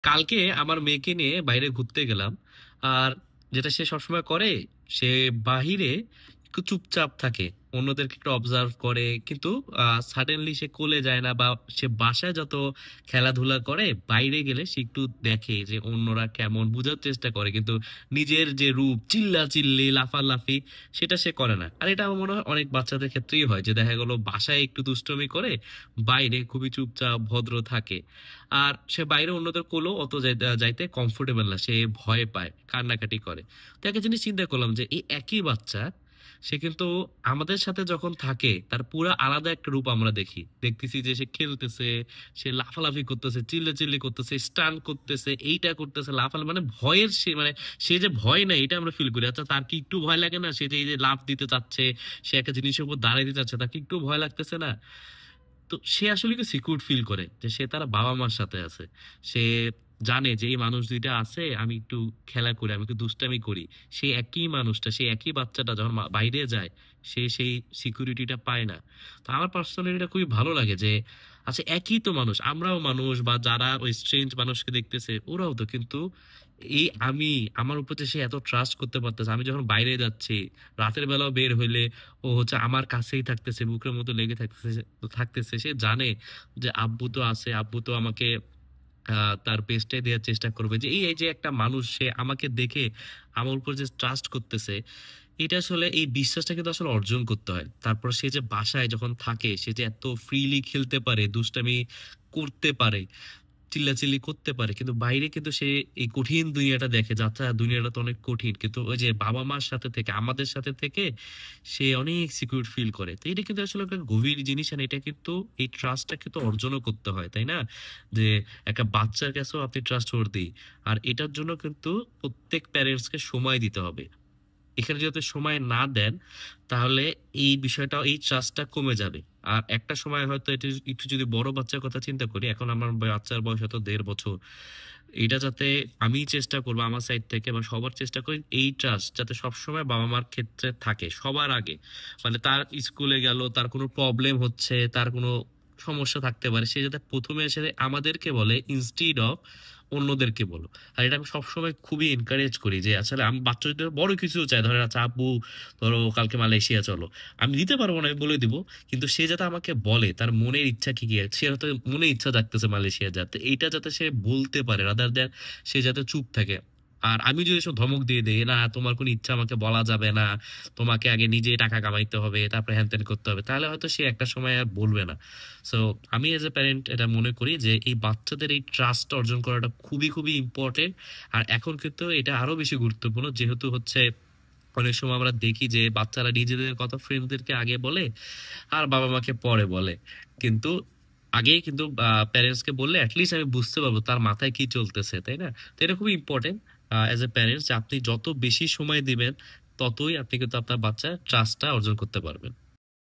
কালকে আমার মেয়েকে নিয়ে বাইরে ঘুরতে গেলাম। আর যেটা সে সবসময় করে, সে বাহিরে একটু চুপচাপ থাকে, অন্যদেরকে একটু অবজার্ভ করে, কিন্তু সাডেনলি সে কোলে যায় না, বা সে বাসায় যত খেলাধুলা করে বাইরে গেলে সে একটু দেখে যে অন্যরা কেমন, বোঝার চেষ্টা করে, কিন্তু নিজের যে রূপ চিল্লা চিল্লি লাফালাফি সেটা সে করে না। আর এটা আমার মনে হয় অনেক বাচ্চাদের ক্ষেত্রেই হয়, যে দেখা গেল বাসায় একটু দুষ্টুমি করে, বাইরে খুবই চুপচাপ ভদ্র থাকে। আর সে বাইরে অন্যদের কোলেও অত যাইতে কমফোর্টেবল না, সে ভয় পায়, কান্নাকাটি করে। তো একটা জিনিস চিন্তা করলাম যে এই একই বাচ্চা, সে কিন্তু আমাদের সাথে যখন থাকে তার পুরো আলাদা একটা রূপ আমরা দেখতেছি, যে সে খেলতেছে, সে লাফালাফি করতেছে, চিল্লাচিল্লি করতেছে, স্টান করতেছে, এইটা করতেছে, লাফালাফি, মানে ভয়ের সে মানে সে যে ভয় না এটা আমরা ফিল করি। আচ্ছা, তার কি একটু ভয় লাগে না? সে যে এই যে লাফ দিতে চাচ্ছে, সে একটা জিনিসের উপর দাঁড়াইতে চাচ্ছে, তার কি একটু ভয় লাগতেছে না? তো সে আসলে কি সিকিউর ফিল করে যে সে তার বাবা মার সাথে আছে। সে জানে যে এই মানুষ দুইটা আছে, আমি একটু খেলা করি, আমি একটু দুষ্টামি করি। সেই একই মানুষটা, সেই একই বাচ্চাটা যখন বাইরে যায়, সে সেই সিকিউরিটিটা পায় না। তো আমার পার্সোনালি এটা খুবই ভালো লাগে যে আচ্ছা, একই তো মানুষ, আমরাও মানুষ, বা যারা ওই স্ট্রেঞ্জ মানুষকে দেখতেছে ওরাও তো, কিন্তু এই আমি, আমার উপর যে সে এত ট্রাস্ট করতে পারতেছে, আমি যখন বাইরে যাচ্ছি, রাতের বেলাও বের হইলে ও হচ্ছে আমার কাছেই থাকতেছে, বুকের মতো লেগে থাকতেছে। সে জানে যে আব্বু তো আছে, আব্বু তো আমাকে তার বেস্টটাই দেওয়ার চেষ্টা করবে। যে এই এই যে একটা মানুষ, সে আমাকে দেখে আমার উপর যে ট্রাস্ট করতেছে, এটা আসলে এই বিশ্বাসটা কিন্তু আসলে অর্জন করতে হয়। তারপর সে যে বাসায় যখন থাকে, সে যে এত ফ্রিলি খেলতে পারে, দুষ্টামি করতে পারে, চিল্লাচিল্লি করতে পারে, কিন্তু বাইরে কিন্তু সে এই কঠিন দুনিয়াটা দেখে, যাচ্ছে দুনিয়াটা তো অনেক কঠিন, কিন্তু ওই যে বাবা মার সাথে থেকে, আমাদের সাথে থেকে সে অনেক সিকিউর ফিল করে। তো এটা কিন্তু আসলে একটা গভীর জিনিস, আর এটা কিন্তু এই ট্রাস্টটা কিন্তু অর্জনও করতে হয়, তাই না? যে একটা বাচ্চার কাছেও আপনি ট্রাস্ট worthy। আর এটার জন্য কিন্তু প্রত্যেক প্যারেন্টসকে সময় দিতে হবে। এখানে যদি আপনি সময় না দেন, তাহলে এই বিষয়টা, এই ট্রাস্টটা কমে যাবে। আর একটা সময় হয়তো এটা একটু যদি বড় বাচ্চার কথা চিন্তা করি, এখন আমার বাচ্চার বয়স হয়তো 1.5 বছর, এটা যাতে আমি চেষ্টা করবো আমার সাইড থেকে, বা সবার চেষ্টা করি, এই ট্রাস্ট যাতে সবসময় বাবা মার ক্ষেত্রে থাকে সবার আগে। মানে তার স্কুলে গেল, তার কোনো প্রবলেম হচ্ছে, তার কোনো সমস্যা থাকতে পারে, সে যাতে প্রথমে এসে আমাদেরকে বলে ইনস্টিড অফ অন্যদেরকে বলো। আর এটা আমি সবসময় খুবই এনকারেজ করি, যে আসলে আমি বাচ্চা যদি বড় কিছু চাই, ধরো আচ্ছা আব্বু, ধরো কালকে মালয়েশিয়া চলো, আমি দিতে পারবো না, আমি বলে দিব, কিন্তু সে যাতে আমাকে বলে তার মনের ইচ্ছা কি কি আছে। সে হয়তো মনে ইচ্ছা জাগতেছে মালয়েশিয়া যাতে, এইটা যাতে সে বলতে পারে, রাদার দেন সে যাতে চুপ থাকে। আর আমি যদি সব ধমক দিয়ে দেই, না তোমার কোনো ইচ্ছা আমাকে বলা যাবে না, তোমাকে আগে নিজে টাকা কামাইতে হবে, তারপরে হ্যান ত্যান করতে হবে, তাহলে হয়তো সে একটা সময় আর বলবে না। সো আমি এজ এ প্যারেন্ট এটা মনে করি যে এই বাচ্চাদের এই ট্রাস্ট অর্জন করাটা খুবই খুবই ইম্পর্টেন্ট। আর এখন কিন্তু এটা আরো বেশি গুরুত্বপূর্ণ, যেহেতু হচ্ছে অনেক সময় আমরা দেখি যে বাচ্চারা নিজেদের কথা ফ্রেন্ডদেরকে আগে বলে, আর বাবা মাকে পরে বলে। কিন্তু আগে কিন্তু প্যারেন্টসকে বললে অ্যাটলিস্ট আমি বুঝতে পারবো তার মাথায় কি চলতেছে, তাই না? তো এটা খুবই ইম্পর্টেন্ট এজ এ প্যারেন্টস, যে আপনি যত বেশি সময় দিবেন, ততই আপনি কিন্তু আপনার বাচ্চার ট্রাস্টটা অর্জন করতে পারবেন।